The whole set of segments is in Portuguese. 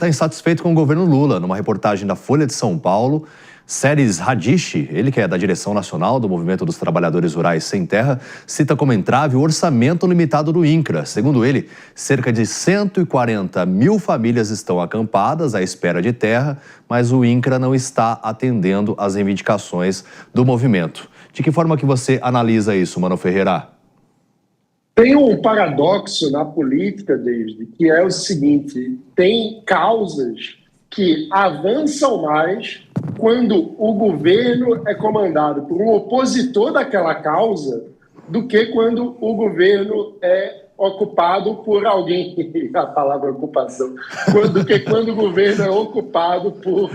está insatisfeito com o governo Lula. Numa reportagem da Folha de São Paulo, Seres Radichi, ele que é da direção nacional do Movimento dos Trabalhadores Rurais Sem Terra, cita como entrave o orçamento limitado do INCRA. Segundo ele, cerca de 140 mil famílias estão acampadas à espera de terra, mas o INCRA não está atendendo às reivindicações do movimento. De que forma que você analisa isso, Mano Ferreira? Tem um paradoxo na política, David, que é o seguinte: tem causas que avançam mais quando o governo é comandado por um opositor daquela causa do que quando o governo é ocupado por alguém, a palavra ocupação, do que quando o governo é ocupado por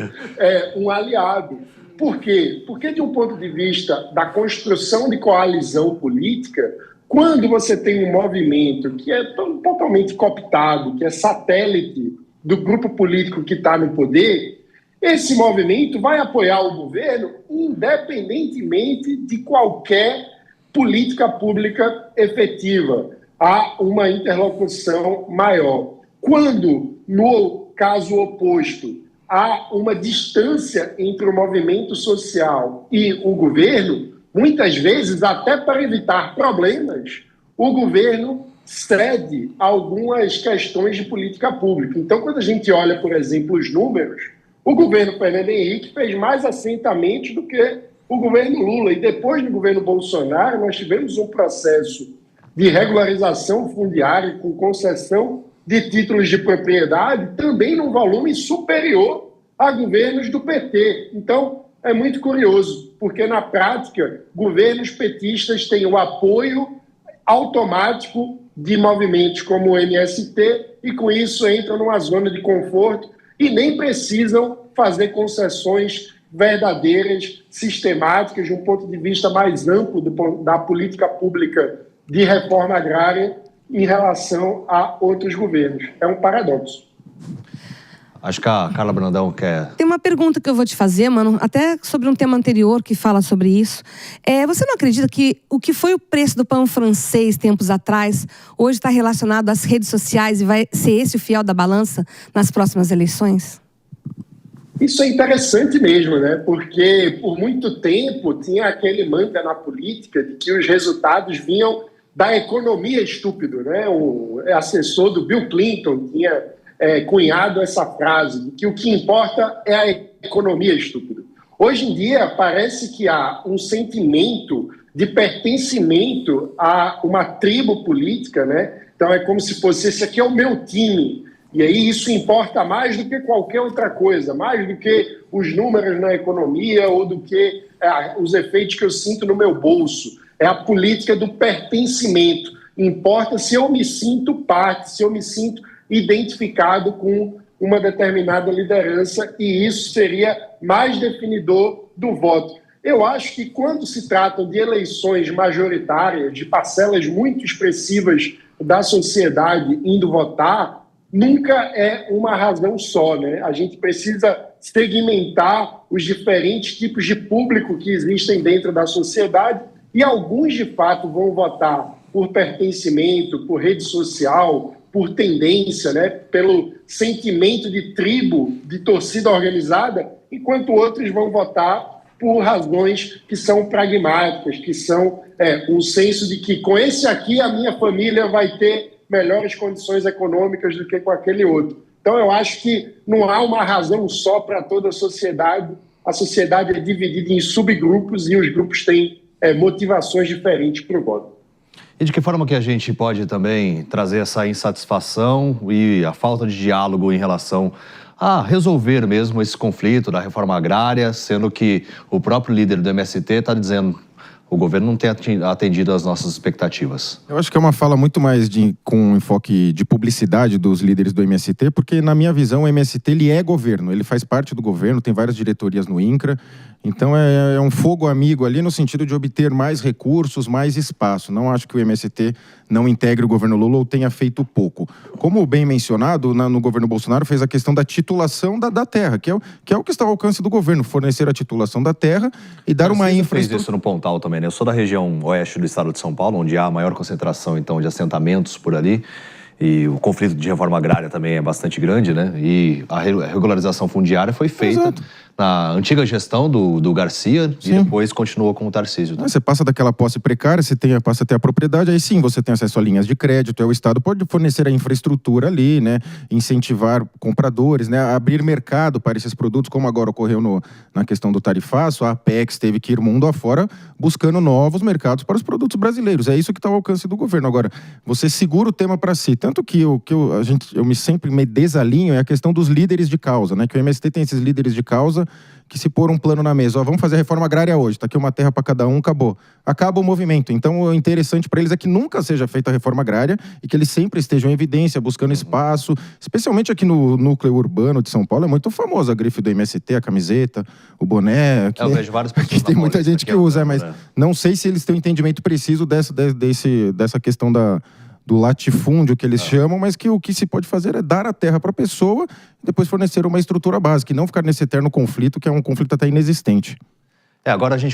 um aliado. Por quê? Porque, de um ponto de vista da construção de coalizão política, quando você tem um movimento que é totalmente cooptado, que é satélite do grupo político que está no poder, esse movimento vai apoiar o governo independentemente de qualquer política pública efetiva. Há uma interlocução maior. Quando, no caso oposto, há uma distância entre o movimento social e o governo, muitas vezes, até para evitar problemas, o governo cede algumas questões de política pública. Então, quando a gente olha, por exemplo, os números, o governo Fernando Henrique fez mais assentamentos do que o governo Lula. E depois do governo Bolsonaro, nós tivemos um processo de regularização fundiária com concessão de títulos de propriedade, também num volume superior a governos do PT. Então, é muito curioso, porque na prática, governos petistas têm o apoio automático de movimentos como o MST e com isso entram numa zona de conforto e nem precisam fazer concessões verdadeiras, sistemáticas, de um ponto de vista mais amplo da política pública de reforma agrária em relação a outros governos. É um paradoxo. Acho que a Carla Brandão quer... Tem uma pergunta que eu vou te fazer, Mano, até sobre um tema anterior que fala sobre isso. Você não acredita que o que foi o preço do pão francês tempos atrás, hoje está relacionado às redes sociais e vai ser esse o fiel da balança nas próximas eleições? Isso é interessante mesmo, né? Porque por muito tempo tinha aquele mantra na política de que os resultados vinham da economia estúpido, né? O assessor do Bill Clinton tinha cunhado essa frase, de que o que importa é a economia estúpida. Hoje em dia, parece que há um sentimento de pertencimento a uma tribo política, né? Então é como se fosse, esse aqui é o meu time, e aí isso importa mais do que qualquer outra coisa, mais do que os números na economia ou do que os efeitos que eu sinto no meu bolso. É a política do pertencimento. Importa se eu me sinto parte, se eu me sinto identificado com uma determinada liderança, e isso seria mais definidor do voto. Eu acho que quando se trata de eleições majoritárias, de parcelas muito expressivas da sociedade indo votar, nunca é uma razão só, né? A gente precisa segmentar os diferentes tipos de público que existem dentro da sociedade, e alguns, de fato, vão votar por pertencimento, por rede social, por tendência, né, pelo sentimento de tribo, de torcida organizada, enquanto outros vão votar por razões que são pragmáticas, que são um senso de que com esse aqui a minha família vai ter melhores condições econômicas do que com aquele outro. Então eu acho que não há uma razão só para toda a sociedade é dividida em subgrupos e os grupos têm motivações diferentes para o voto. E de que forma que a gente pode também trazer essa insatisfação e a falta de diálogo em relação a resolver mesmo esse conflito da reforma agrária, sendo que o próprio líder do MST está dizendo o governo não tem atendido às nossas expectativas? Eu acho que é uma fala muito mais com um enfoque de publicidade dos líderes do MST, porque na minha visão o MST ele é governo, ele faz parte do governo, tem várias diretorias no INCRA, então é um fogo amigo ali no sentido de obter mais recursos, mais espaço. Não acho que o MST não integre o governo Lula ou tenha feito pouco. Como bem mencionado, no governo Bolsonaro fez a questão da titulação da terra, que é o que está ao alcance do governo, fornecer a titulação da terra e dar uma infraestrutura. Fez isso no Pontal também, né? Eu sou da região oeste do estado de São Paulo, onde há a maior concentração, então, de assentamentos por ali. E o conflito de reforma agrária também é bastante grande, né? E a regularização fundiária foi feita Exato. na antiga gestão do Garcia Sim. e depois continuou com o Tarcísio. Você passa daquela posse precária, passa a ter a propriedade, aí sim você tem acesso a linhas de crédito, o Estado pode fornecer a infraestrutura ali, né? Incentivar compradores, né? Abrir mercado para esses produtos, como agora ocorreu na questão do tarifaço, a Apex teve que ir mundo afora buscando novos mercados para os produtos brasileiros. É isso que está ao alcance do governo. Agora, você segura o tema para si. Tanto que eu sempre me desalinho é a questão dos líderes de causa, né? Que o MST tem esses líderes de causa que se pôr um plano na mesa, vamos fazer a reforma agrária hoje, tá aqui uma terra para cada um, acabou. Acaba o movimento. Então, o interessante para eles é que nunca seja feita a reforma agrária e que eles sempre estejam em evidência, buscando espaço, especialmente aqui no núcleo urbano de São Paulo, é muito famoso a grife do MST, a camiseta, o boné. Eu vejo várias pessoas. Tem muita gente que usa, mas não sei se eles têm um entendimento preciso dessa questão do latifúndio que eles chamam, mas que o que se pode fazer é dar a terra para a pessoa e depois fornecer uma estrutura básica e não ficar nesse eterno conflito, que é um conflito até inexistente. Agora a gente